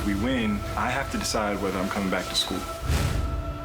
we win, I have to decide whether I'm coming back to school.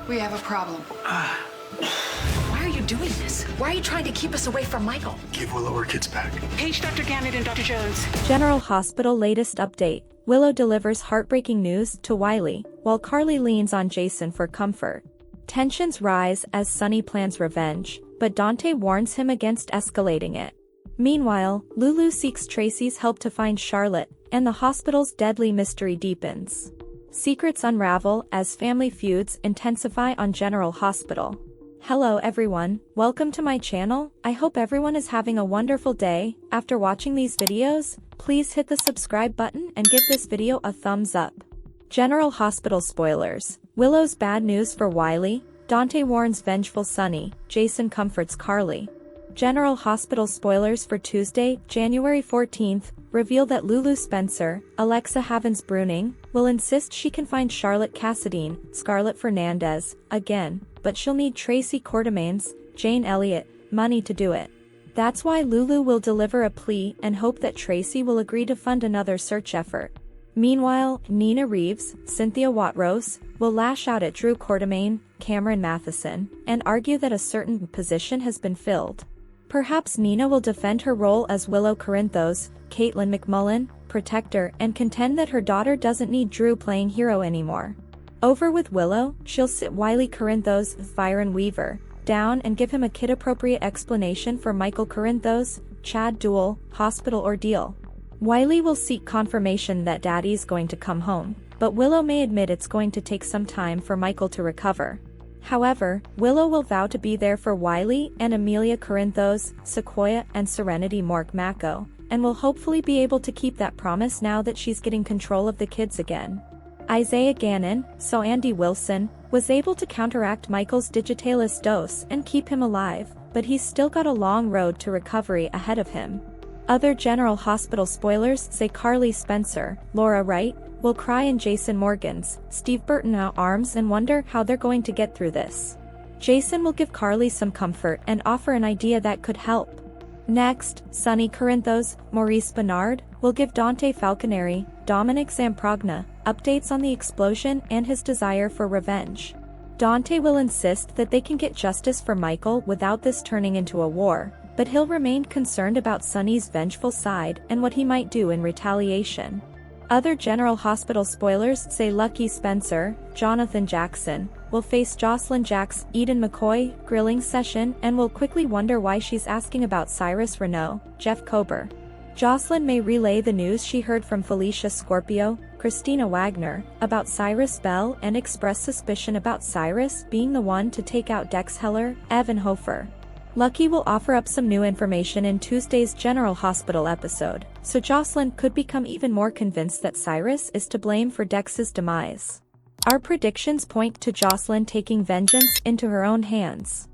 We have a problem. Why are you doing this? Why are you trying to keep us away from Michael? Give Willow her kids back. Page Dr. Gannett and Dr. Jones. General Hospital latest update. Willow delivers heartbreaking news to Wiley, while Carly leans on Jason for comfort. Tensions rise as Sonny plans revenge, but Dante warns him against escalating it. Meanwhile, Lulu seeks Tracy's help to find Charlotte, and the hospital's deadly mystery deepens. Secrets unravel as family feuds intensify on General Hospital. Hello everyone, welcome to my channel. I hope everyone is having a wonderful day. After watching these videos, please hit the subscribe button and give this video a thumbs up. General Hospital spoilers. Willow's bad news for Wiley. Dante warns vengeful Sonny. Jason comforts Carly. General Hospital spoilers for Tuesday, January 14th, reveal that Lulu Spencer, Alexa Havens-Bruning, will insist she can find Charlotte Cassadine, Scarlett Fernandez, again, but she'll need Tracy Quartermain's, Jane Elliott, money to do it. That's why Lulu will deliver a plea and hope that Tracy will agree to fund another search effort. Meanwhile, Nina Reeves, Cynthia Watrose, will lash out at Drew Quartermain, Cameron Matheson, and argue that a certain position has been filled. Perhaps Nina will defend her role as Willow Corinthos, Caitlin McMullen, protector, and contend that her daughter doesn't need Drew playing hero anymore. Over with Willow, she'll sit Wiley Corinthos, Byron Weaver, down and give him a kid-appropriate explanation for Michael Corinthos, Chad Duell, hospital ordeal. Wiley will seek confirmation that Daddy's going to come home, but Willow may admit it's going to take some time for Michael to recover. However, Willow will vow to be there for Wiley and Amelia Corinthos, Sequoia and Serenity Mork-Mako, and will hopefully be able to keep that promise now that she's getting control of the kids again. Isaiah Gannon, so Andy Wilson, was able to counteract Michael's digitalis dose and keep him alive, but he's still got a long road to recovery ahead of him. Other General Hospital spoilers say Carly Spencer, Laura Wright, will cry in Jason Morgan's, Steve Burton arms and wonder how they're going to get through this. Jason will give Carly some comfort and offer an idea that could help. Next, Sonny Corinthos, Maurice Bernard, will give Dante Falconeri, Dominic Zamprogna, updates on the explosion and his desire for revenge. Dante will insist that they can get justice for Michael without this turning into a war, but he'll remain concerned about Sonny's vengeful side and what he might do in retaliation. Other General Hospital spoilers say Lucky Spencer, Jonathan Jackson, will face Jocelyn Jack's Eden McCoy grilling session and will quickly wonder why she's asking about Cyrus Renault, Jeff Kober. Jocelyn may relay the news she heard from Felicia Scorpio, Christina Wagner, about Cyrus Bell and express suspicion about Cyrus being the one to take out Dex Heller, Evan Hofer. Lucky will offer up some new information in Tuesday's General Hospital episode, so Jocelyn could become even more convinced that Cyrus is to blame for Dex's demise. Our predictions point to Jocelyn taking vengeance into her own hands.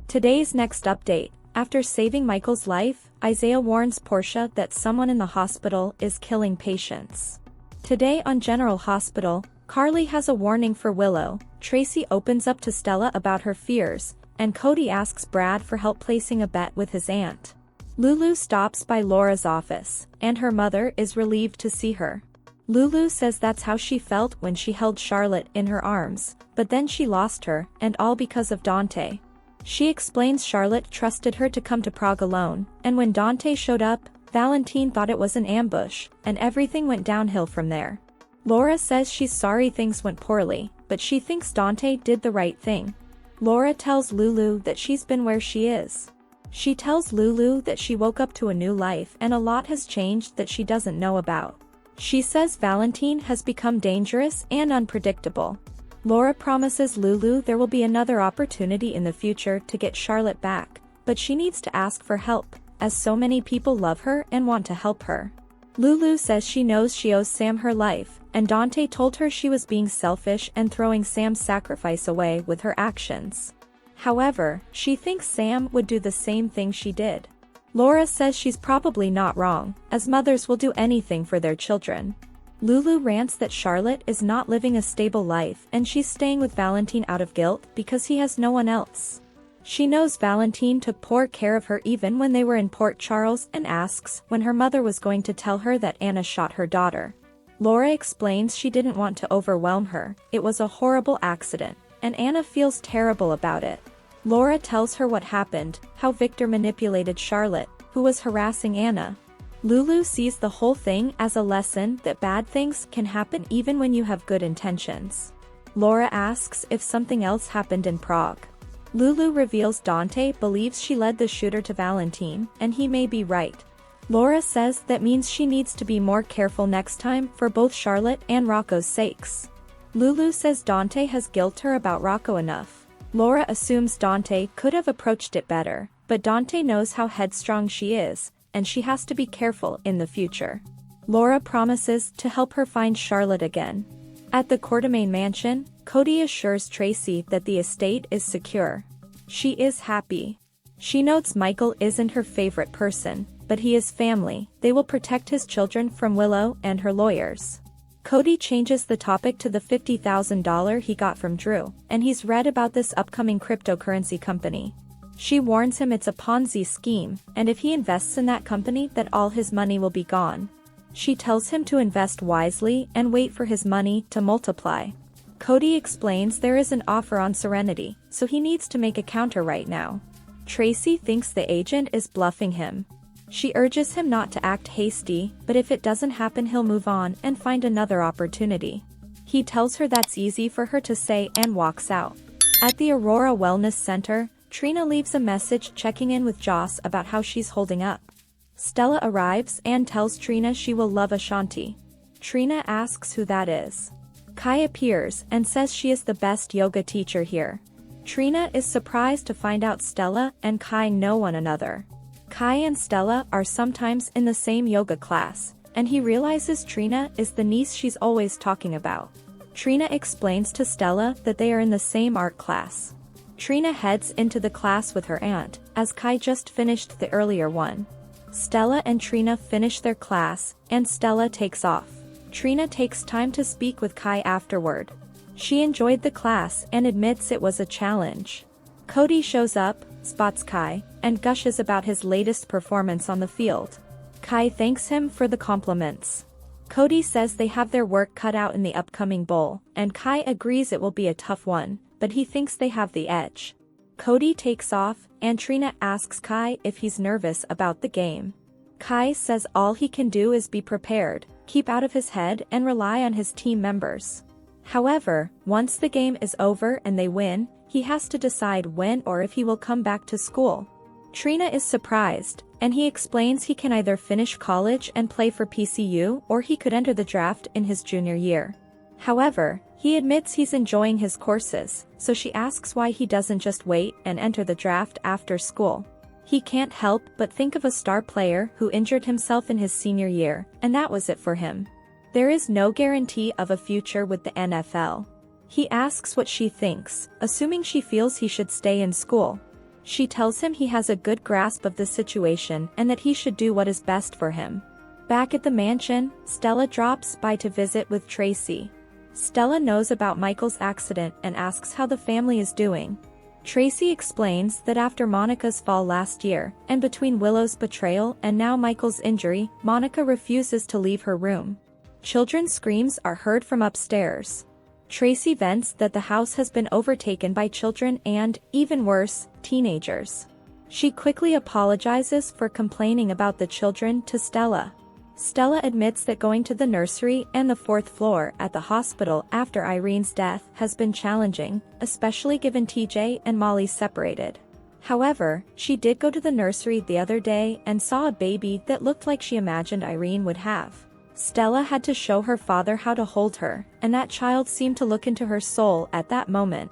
Today's next update. After saving Michael's life, Isaiah warns Portia that someone in the hospital is killing patients. Today on General Hospital, Carly has a warning for Willow, Tracy opens up to Stella about her fears, and Cody asks Brad for help placing a bet with his aunt. Lulu stops by Laura's office, and her mother is relieved to see her. Lulu says that's how she felt when she held Charlotte in her arms, but then she lost her, and all because of Dante. She explains Charlotte trusted her to come to Prague alone, and when Dante showed up, Valentine thought it was an ambush, and everything went downhill from there. Laura says she's sorry things went poorly, but she thinks Dante did the right thing. Laura tells Lulu that she's been where she is. She tells Lulu that she woke up to a new life and a lot has changed that she doesn't know about. She says Valentine has become dangerous and unpredictable. Laura promises Lulu there will be another opportunity in the future to get Charlotte back, but she needs to ask for help, as so many people love her and want to help her. Lulu says she knows she owes Sam her life, and Dante told her she was being selfish and throwing Sam's sacrifice away with her actions. However, she thinks Sam would do the same thing she did. Laura says she's probably not wrong, as mothers will do anything for their children. Lulu rants that Charlotte is not living a stable life and she's staying with Valentine out of guilt because he has no one else. She knows Valentine took poor care of her even when they were in Port Charles and asks when her mother was going to tell her that Anna shot her daughter. Laura explains she didn't want to overwhelm her, it was a horrible accident, and Anna feels terrible about it. Laura tells her what happened, how Victor manipulated Charlotte, who was harassing Anna. Lulu sees the whole thing as a lesson that bad things can happen even when you have good intentions. Laura asks if something else happened in Prague. Lulu reveals Dante believes she led the shooter to Valentine, and he may be right. Laura says that means she needs to be more careful next time for both Charlotte and Rocco's sakes. Lulu says Dante has guilt her about Rocco enough. Laura assumes Dante could have approached it better, but Dante knows how headstrong she is, and she has to be careful in the future. Laura promises to help her find Charlotte again. At the Quartermain mansion, Cody assures Tracy that the estate is secure. She is happy. She notes Michael isn't her favorite person, but he is family. They will protect his children from Willow and her lawyers. Cody changes the topic to the $50,000 he got from Drew, and he's read about this upcoming cryptocurrency company. She warns him it's a Ponzi scheme, and if he invests in that company that all his money will be gone. She tells him to invest wisely and wait for his money to multiply. Cody explains there is an offer on Serenity, so he needs to make a counter right now. Tracy thinks the agent is bluffing him. She urges him not to act hasty, but if it doesn't happen he'll move on and find another opportunity. He tells her that's easy for her to say and walks out. At the Aurora Wellness Center, Trina leaves a message checking in with Joss about how she's holding up. Stella arrives and tells Trina she will love Ashanti. Trina asks who that is. Kai appears and says she is the best yoga teacher here. Trina is surprised to find out Stella and Kai know one another. Kai and Stella are sometimes in the same yoga class, and he realizes Trina is the niece she's always talking about. Trina explains to Stella that they are in the same art class. Trina heads into the class with her aunt, as Kai just finished the earlier one. Stella and Trina finish their class, and Stella takes off. Trina takes time to speak with Kai afterward. She enjoyed the class and admits it was a challenge. Cody shows up, spots Kai, and gushes about his latest performance on the field. Kai thanks him for the compliments. Cody says they have their work cut out in the upcoming bowl, and Kai agrees it will be a tough one, but he thinks they have the edge. Cody takes off, and Trina asks Kai if he's nervous about the game. Kai says all he can do is be prepared, keep out of his head and rely on his team members. However, once the game is over and they win, he has to decide when or if he will come back to school. Trina is surprised, and he explains he can either finish college and play for PCU or he could enter the draft in his junior year. However, he admits he's enjoying his courses, so she asks why he doesn't just wait and enter the draft after school. He can't help but think of a star player who injured himself in his senior year, and that was it for him. There is no guarantee of a future with the NFL. He asks what she thinks, assuming she feels he should stay in school. She tells him he has a good grasp of the situation and that he should do what is best for him. Back at the mansion, Stella drops by to visit with Tracy. Stella knows about Michael's accident and asks how the family is doing. Tracy explains that after Monica's fall last year, and between Willow's betrayal and now Michael's injury, Monica refuses to leave her room. Children's screams are heard from upstairs. Tracy vents that the house has been overtaken by children and, even worse, teenagers. She quickly apologizes for complaining about the children to Stella. Stella admits that going to the nursery and the fourth floor at the hospital after Irene's death has been challenging, especially given TJ and Molly separated. However, she did go to the nursery the other day and saw a baby that looked like she imagined Irene would have. Stella had to show her father how to hold her, and that child seemed to look into her soul at that moment.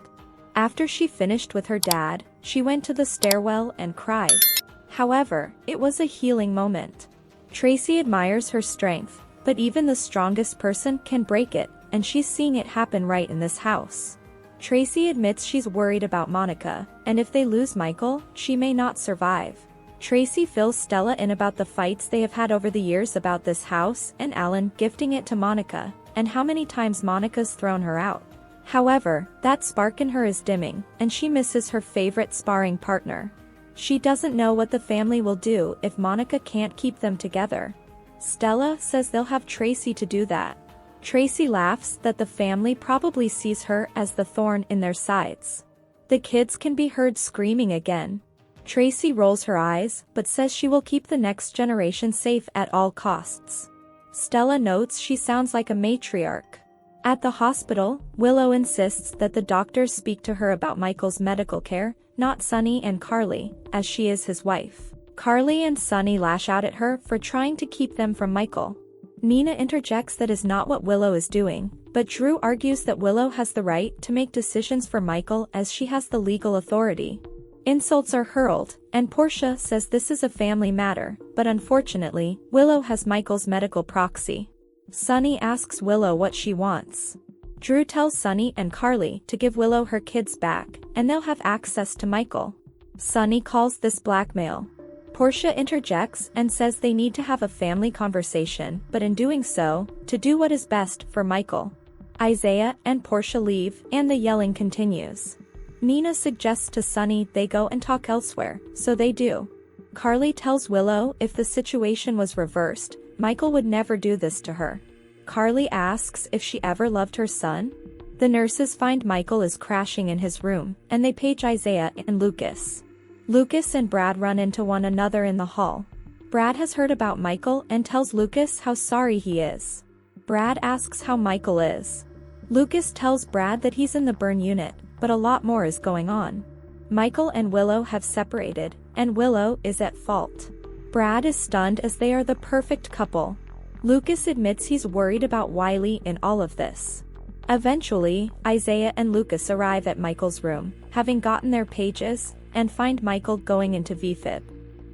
After she finished with her dad, she went to the stairwell and cried. However, it was a healing moment. Tracy admires her strength, but even the strongest person can break it, and she's seeing it happen right in this house. Tracy admits she's worried about Monica, and if they lose Michael, she may not survive. Tracy fills Stella in about the fights they have had over the years about this house and Alan gifting it to Monica, and how many times Monica's thrown her out. However, that spark in her is dimming, and she misses her favorite sparring partner. She doesn't know what the family will do if Monica can't keep them together. Stella says they'll have Tracy to do that. Tracy laughs that the family probably sees her as the thorn in their sides. The kids can be heard screaming again. Tracy rolls her eyes but says she will keep the next generation safe at all costs. Stella notes she sounds like a matriarch. At the hospital, Willow insists that the doctors speak to her about Michael's medical care, not Sonny and Carly, as she is his wife. Carly and Sonny lash out at her for trying to keep them from Michael. Nina interjects that is not what Willow is doing, but Drew argues that Willow has the right to make decisions for Michael as she has the legal authority. Insults are hurled, and Portia says this is a family matter, but unfortunately, Willow has Michael's medical proxy. Sonny asks Willow what she wants. Drew tells Sonny and Carly to give Willow her kids back, and they'll have access to Michael. Sonny calls this blackmail. Portia interjects and says they need to have a family conversation, but in doing so, to do what is best for Michael. Isaiah and Portia leave, and the yelling continues. Nina suggests to Sonny they go and talk elsewhere, so they do. Carly tells Willow if the situation was reversed, Michael would never do this to her. Carly asks if she ever loved her son. The nurses find Michael is crashing in his room, and they page Isaiah and Lucas. Lucas and Brad run into one another in the hall. Brad has heard about Michael and tells Lucas how sorry he is. Brad asks how Michael is. Lucas tells Brad that he's in the burn unit, but a lot more is going on. Michael and Willow have separated, and Willow is at fault. Brad is stunned as they are the perfect couple. Lucas admits he's worried about Wiley in all of this. Eventually, Isaiah and Lucas arrive at Michael's room, having gotten their pages, and find Michael going into VFib.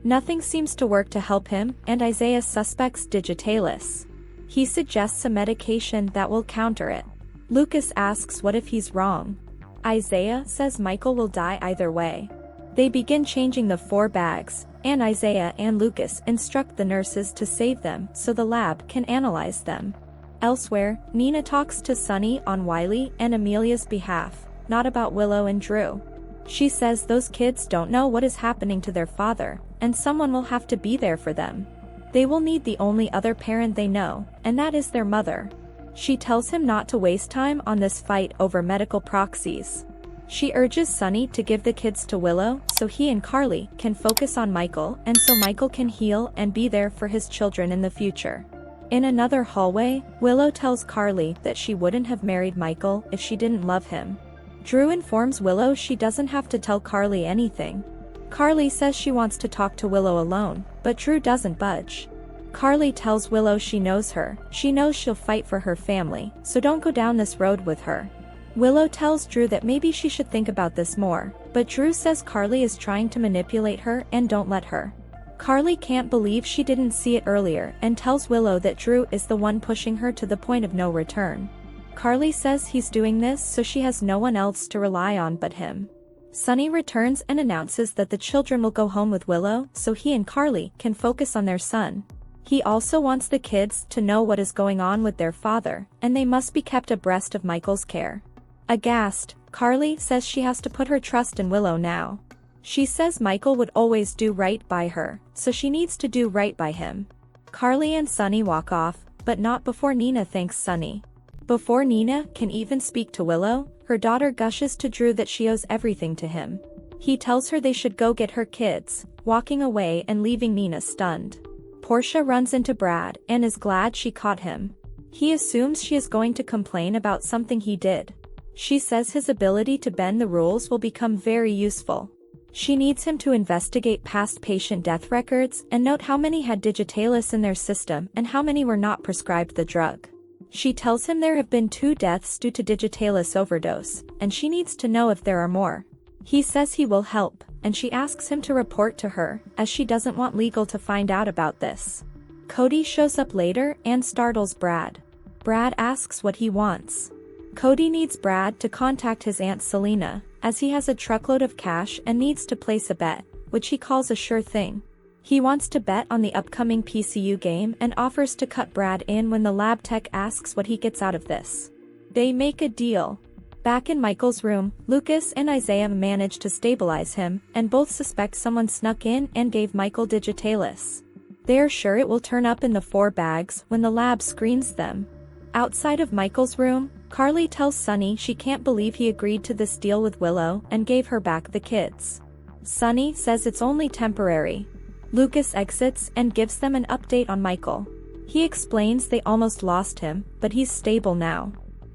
Nothing seems to work to help him, and Isaiah suspects digitalis. He suggests a medication that will counter it. Lucas asks what if he's wrong. Isaiah says Michael will die either way. They begin changing the 4 bags, and Isaiah and Lucas instruct the nurses to save them so the lab can analyze them. Elsewhere, Nina talks to Sonny on Wiley and Amelia's behalf, not about Willow and Drew. She says those kids don't know what is happening to their father, and someone will have to be there for them. They will need the only other parent they know, and that is their mother. She tells him not to waste time on this fight over medical proxies. She urges Sonny to give the kids to Willow so he and Carly can focus on Michael and so Michael can heal and be there for his children in the future. In another hallway, Willow tells Carly that she wouldn't have married Michael if she didn't love him. Drew informs Willow she doesn't have to tell Carly anything. Carly says she wants to talk to Willow alone, but Drew doesn't budge. Carly tells Willow she knows her, she knows she'll fight for her family, so don't go down this road with her. Willow tells Drew that maybe she should think about this more, but Drew says Carly is trying to manipulate her and don't let her. Carly can't believe she didn't see it earlier and tells Willow that Drew is the one pushing her to the point of no return. Carly says he's doing this so she has no one else to rely on but him. Sonny returns and announces that the children will go home with Willow so he and Carly can focus on their son. He also wants the kids to know what is going on with their father, and they must be kept abreast of Michael's care. Aghast, Carly says she has to put her trust in Willow now. She says Michael would always do right by her, so she needs to do right by him. Carly and Sonny walk off, but not before Nina thanks Sonny. Before Nina can even speak to Willow, her daughter gushes to Drew that she owes everything to him. He tells her they should go get her kids, walking away and leaving Nina stunned. Portia runs into Brad and is glad she caught him. He assumes she is going to complain about something he did. She says his ability to bend the rules will become very useful. She needs him to investigate past patient death records and note how many had digitalis in their system and how many were not prescribed the drug. She tells him there have been 2 deaths due to digitalis overdose, and she needs to know if there are more. He says he will help, and she asks him to report to her, as she doesn't want legal to find out about this. Cody shows up later and startles Brad. Brad asks what he wants. Cody needs Brad to contact his Aunt Selena, as he has a truckload of cash and needs to place a bet, which he calls a sure thing. He wants to bet on the upcoming PCU game and offers to cut Brad in when the lab tech asks what he gets out of this. They make a deal. Back in Michael's room, Lucas and Isaiah manage to stabilize him, and both suspect someone snuck in and gave Michael digitalis. They are sure it will turn up in the 4 bags when the lab screens them. Outside of Michael's room, Carly tells Sonny she can't believe he agreed to this deal with Willow and gave her back the kids. Sonny says it's only temporary. Lucas exits and gives them an update on Michael. He explains they almost lost him, but he's stable now.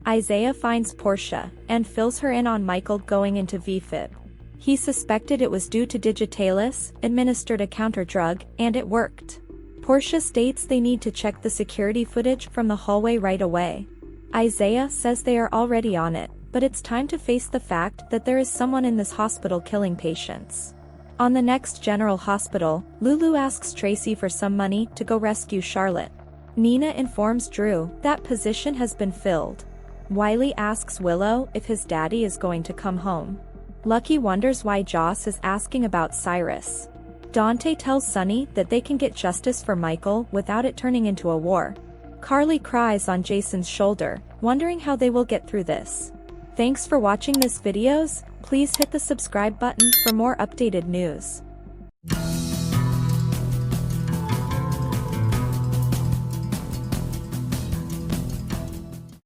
Isaiah finds Portia and fills her in on Michael going into VFib. He suspected it was due to Digitalis, administered a counter-drug, and it worked. Portia states they need to check the security footage from the hallway right away. Isaiah says they are already on it, but it's time to face the fact that there is someone in this hospital killing patients. On the next General Hospital, Lulu asks Tracy for some money to go rescue Charlotte. Nina informs Drew that position has been filled. Wiley asks Willow if his daddy is going to come home. Lucky wonders why Joss is asking about Cyrus. Dante tells Sonny that they can get justice for Michael without it turning into a war. Carly cries on Jason's shoulder, wondering how they will get through this. Thanks for watching this videos. Please hit the subscribe button for more updated news.